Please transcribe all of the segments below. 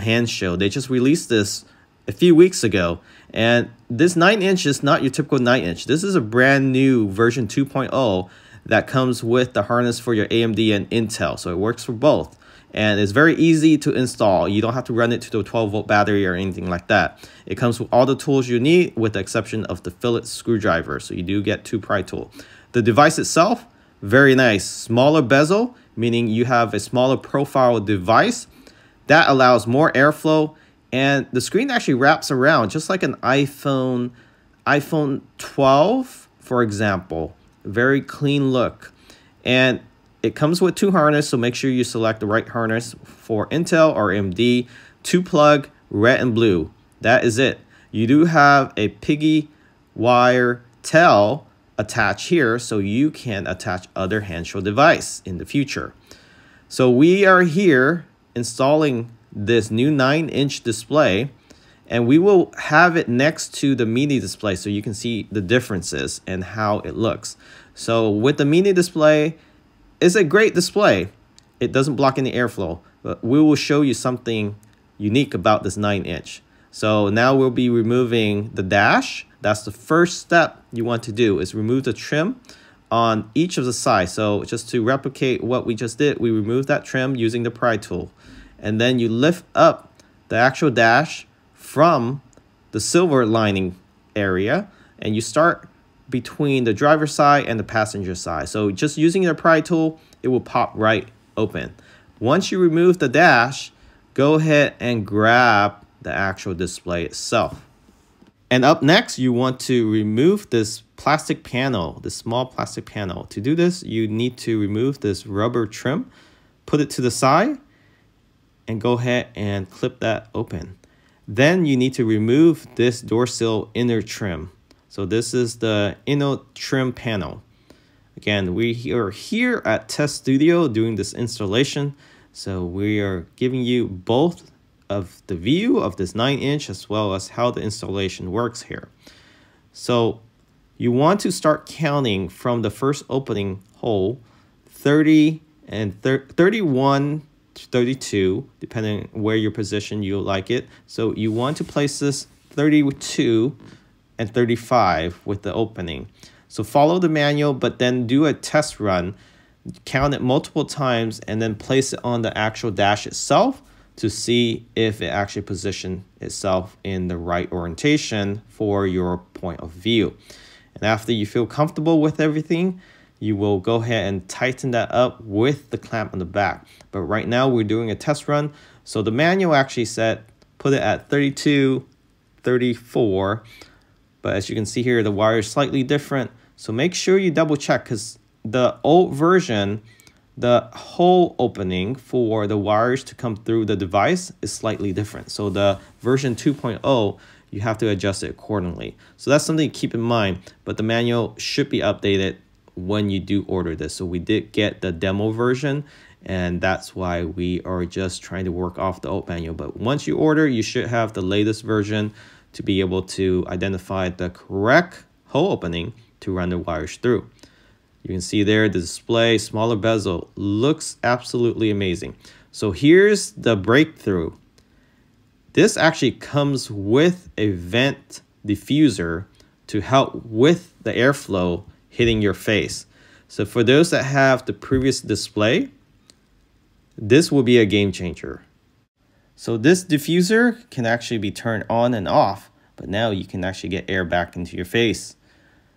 Hansshow. They just released this a few weeks ago. And this 9-inch is not your typical 9-inch. This is a brand new version 2.0 that comes with the harness for your AMD and Intel. So it works for both. And it's very easy to install. You don't have to run it to the 12-volt battery or anything like that. It comes with all the tools you need with the exception of the Phillips screwdriver. So you do get 2 pry tools. The device itself, very nice. Smaller bezel, meaning you have a smaller profile device. That allows more airflow. And the screen actually wraps around just like an iPhone 12, for example. Very clean look. And it comes with 2 harnesses, so make sure you select the right harness for Intel or AMD. 2 plug, red and blue. That is it. You do have a piggy wire tail attached here, so you can attach other Hansshow device in the future. So we are here installing this new 9-inch display, and we will have it next to the mini display so you can see the differences and how it looks. So with the mini display, it's a great display. It doesn't block any airflow, but we will show you something unique about this 9-inch. So now we'll be removing the dash. That's the first step you want to do, is remove the trim on each of the sides. So just to replicate what we just did, we remove that trim using the pry tool. And then you lift up the actual dash from the silver lining area, and you start between the driver's side and the passenger side. So just using the pry tool, it will pop right open. Once you remove the dash, go ahead and grab the actual display itself. And up next, you want to remove this plastic panel, this small plastic panel. To do this, you need to remove this rubber trim, put it to the side, and go ahead and clip that open. Then you need to remove this door sill inner trim. So this is the inner trim panel. Again, we are here at Test Studio doing this installation. So we are giving you both of the view of this 9-inch as well as how the installation works here. So you want to start counting from the first opening hole, 30 and 31 to 32, depending where your position you like it. So you want to place this 32 and 35 with the opening. So follow the manual, but then do a test run, count it multiple times, and then place it on the actual dash itself to see if it actually positions itself in the right orientation for your point of view. And after you feel comfortable with everything, you will go ahead and tighten that up with the clamp on the back. But right now we're doing a test run. So the manual actually said put it at 32, 34. But as you can see here, the wire is slightly different. So make sure you double check, because the old version, the hole opening for the wires to come through the device is slightly different. So the version 2.0, you have to adjust it accordingly. So that's something to keep in mind, but the manual should be updated when you do order this. So we did get the demo version, and that's why we are just trying to work off the old manual. But once you order, you should have the latest version to be able to identify the correct hole opening to run the wires through. You can see there the display, smaller bezel, looks absolutely amazing. So here's the breakthrough. This actually comes with a vent diffuser to help with the airflow hitting your face. So for those that have the previous display, this will be a game changer. So this diffuser can actually be turned on and off, but now you can actually get air back into your face.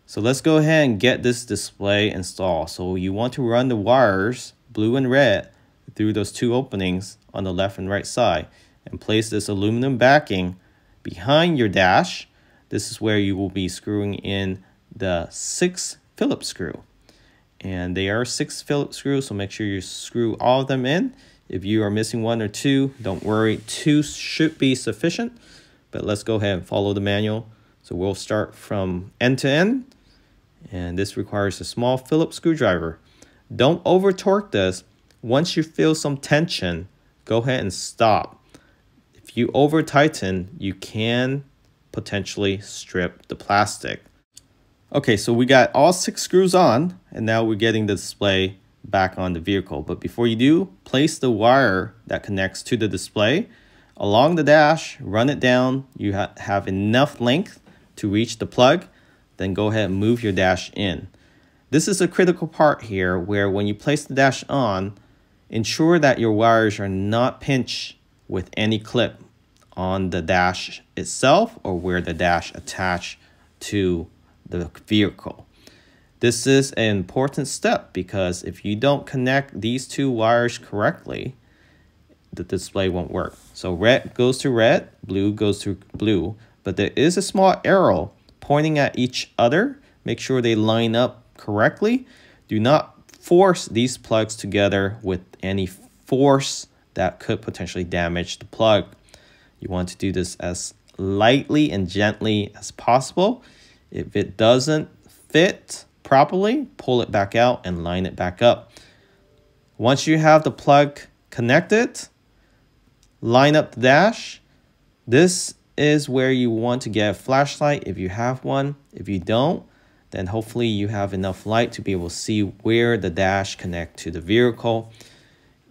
So let's go ahead and get this display installed. So you want to run the wires, blue and red, through those 2 openings on the left and right side, and place this aluminum backing behind your dash. This is where you will be screwing in the 6 Phillips screw. And they are 6 Phillips screws, so make sure you screw all of them in. If you are missing 1 or 2, don't worry, 2 should be sufficient. But let's go ahead and follow the manual. So we'll start from end to end. And this requires a small Phillips screwdriver. Don't over torque this. Once you feel some tension, go ahead and stop. If you over tighten, you can potentially strip the plastic. Okay, so we got all 6 screws on, and now we're getting the display back on the vehicle. But before you do, place the wire that connects to the display along the dash, run it down. You have enough length to reach the plug. Then go ahead and move your dash in. This is a critical part here where when you place the dash on, ensure that your wires are not pinched with any clip on the dash itself or where the dash attached to the vehicle. This is an important step because if you don't connect these two wires correctly, the display won't work. So red goes to red, blue goes to blue, but there is a small arrow pointing at each other. Make sure they line up correctly. Do not force these plugs together with any force that could potentially damage the plug. You want to do this as lightly and gently as possible. If it doesn't fit properly, pull it back out and line it back up. Once you have the plug connected, line up the dash. This is where you want to get a flashlight if you have one. If you don't, then hopefully you have enough light to be able to see where the dash connects to the vehicle.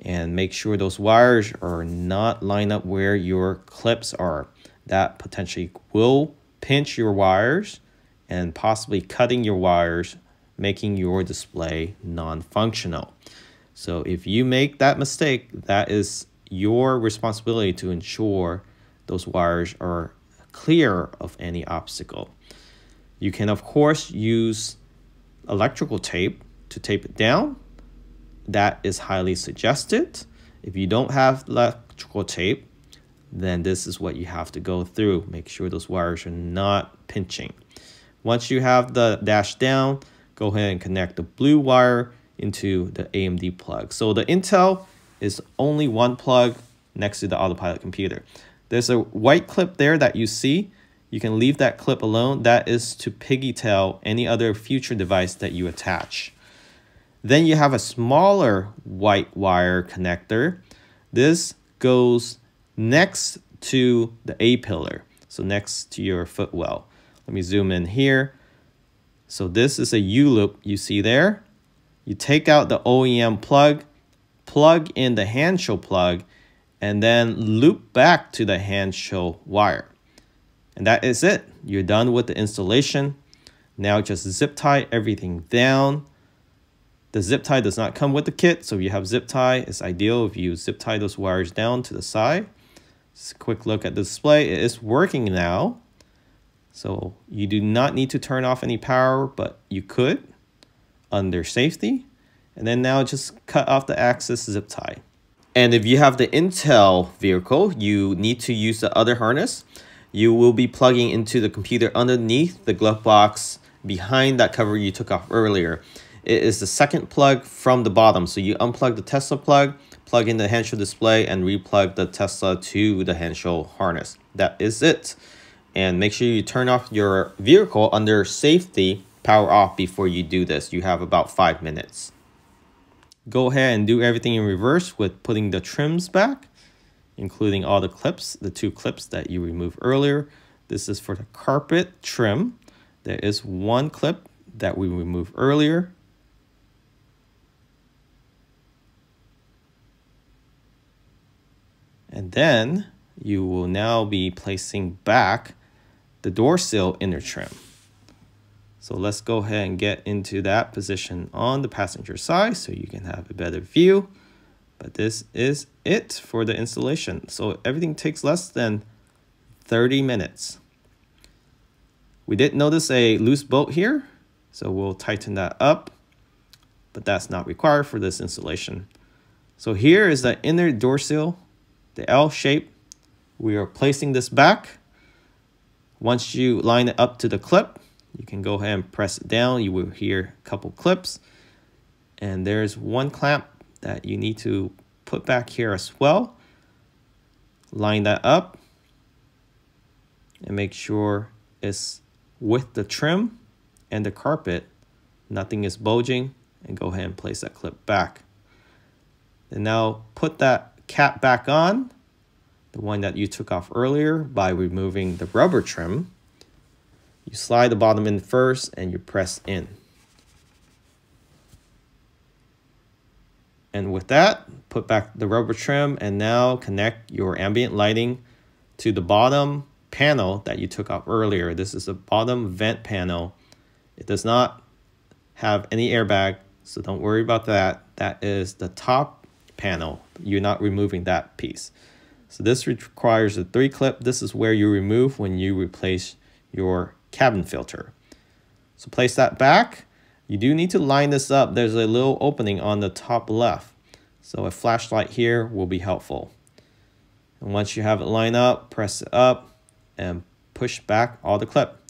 And make sure those wires are not lined up where your clips are. That potentially will pinch your wires and possibly cutting your wires, making your display non-functional. So if you make that mistake, that is your responsibility to ensure those wires are clear of any obstacle. You can, of course, use electrical tape to tape it down. That is highly suggested. If you don't have electrical tape, then this is what you have to go through. Make sure those wires are not pinching. Once you have the dash down, go ahead and connect the blue wire into the AMD plug. So the Intel is only one plug next to the autopilot computer. There's a white clip there that you see. You can leave that clip alone. That is to pigtail any other future device that you attach. Then you have a smaller white wire connector. This goes next to the A pillar, so next to your footwell. Let me zoom in here. So this is a U-loop you see there. You take out the OEM plug, plug in the Hansshow plug, and then loop back to the Hansshow wire. And that is it. You're done with the installation. Now just zip tie everything down. The zip tie does not come with the kit, so if you have zip tie, it's ideal if you zip tie those wires down to the side. Just a quick look at the display. It is working now. So you do not need to turn off any power, but you could under safety. And then now just cut off the access zip tie. And if you have the Intel vehicle, you need to use the other harness. You will be plugging into the computer underneath the glove box behind that cover you took off earlier. It is the second plug from the bottom. So you unplug the Tesla plug, plug in the Hansshow display, and replug the Tesla to the Hansshow harness. That is it. And make sure you turn off your vehicle under safety, power off before you do this. You have about 5 minutes. Go ahead and do everything in reverse with putting the trims back, including all the clips, the 2 clips that you removed earlier. This is for the carpet trim. There is 1 clip that we removed earlier. And then you will now be placing back the door sill inner trim. So let's go ahead and get into that position on the passenger side so you can have a better view. But this is it for the installation. So everything takes less than 30 minutes. We did notice a loose bolt here, so we'll tighten that up, but that's not required for this installation. So here is the inner door sill, the L shape. We are placing this back. Once you line it up to the clip, you can go ahead and press it down. You will hear a couple clips. And there's 1 clamp that you need to put back here as well. Line that up and make sure it's with the trim and the carpet. Nothing is bulging, and go ahead and place that clip back. And now put that cap back on, the one that you took off earlier, by removing the rubber trim. You slide the bottom in first and you press in. And with that, put back the rubber trim and now connect your ambient lighting to the bottom panel that you took off earlier. This is the bottom vent panel. It does not have any airbag, so don't worry about that. That is the top panel. You're not removing that piece. So this requires a 3-clip. This is where you remove when you replace your cabin filter. So place that back. You do need to line this up. There's a little opening on the top left. So a flashlight here will be helpful. And once you have it lined up, press it up and push back all the clip.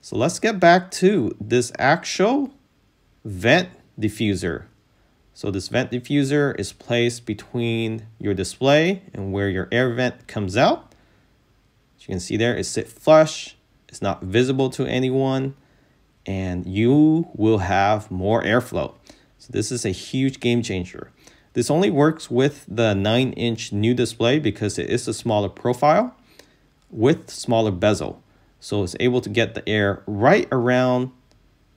So let's get back to this actual vent diffuser. So this vent diffuser is placed between your display and where your air vent comes out. As you can see there, it sits flush. It's not visible to anyone, and you will have more airflow. So this is a huge game changer. This only works with the 9-inch new display because it is a smaller profile with smaller bezel. So it's able to get the air right around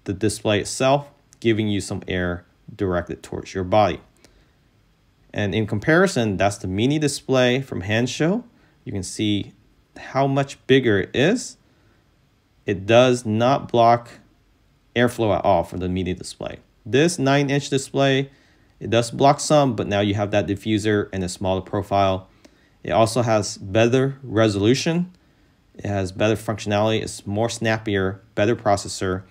the display itself, giving you some air directed towards your body. And in comparison, that's the mini display from Hansshow. You can see how much bigger it is. It does not block airflow at all for the mini display. This 9-inch display, it does block some, but now you have that diffuser and a smaller profile. It also has better resolution. It has better functionality. It's more snappier, better processor.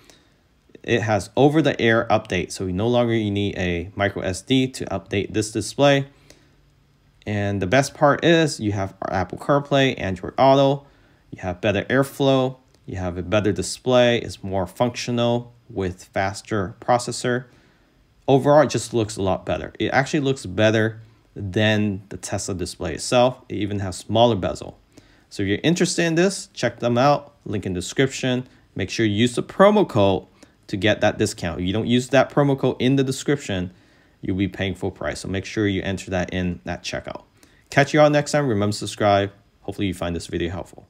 It has over-the-air update, so no longer you need a micro SD to update this display. And the best part is you have Apple CarPlay, Android Auto. You have better airflow. You have a better display. It's more functional with faster processor. Overall, it just looks a lot better. It actually looks better than the Tesla display itself. It even has smaller bezel. So if you're interested in this, check them out. Link in the description. Make sure you use the promo code to get that discount. If you don't use that promo code in the description, you'll be paying full price. So make sure you enter that in that checkout. Catch you all next time. Remember to subscribe. Hopefully you find this video helpful.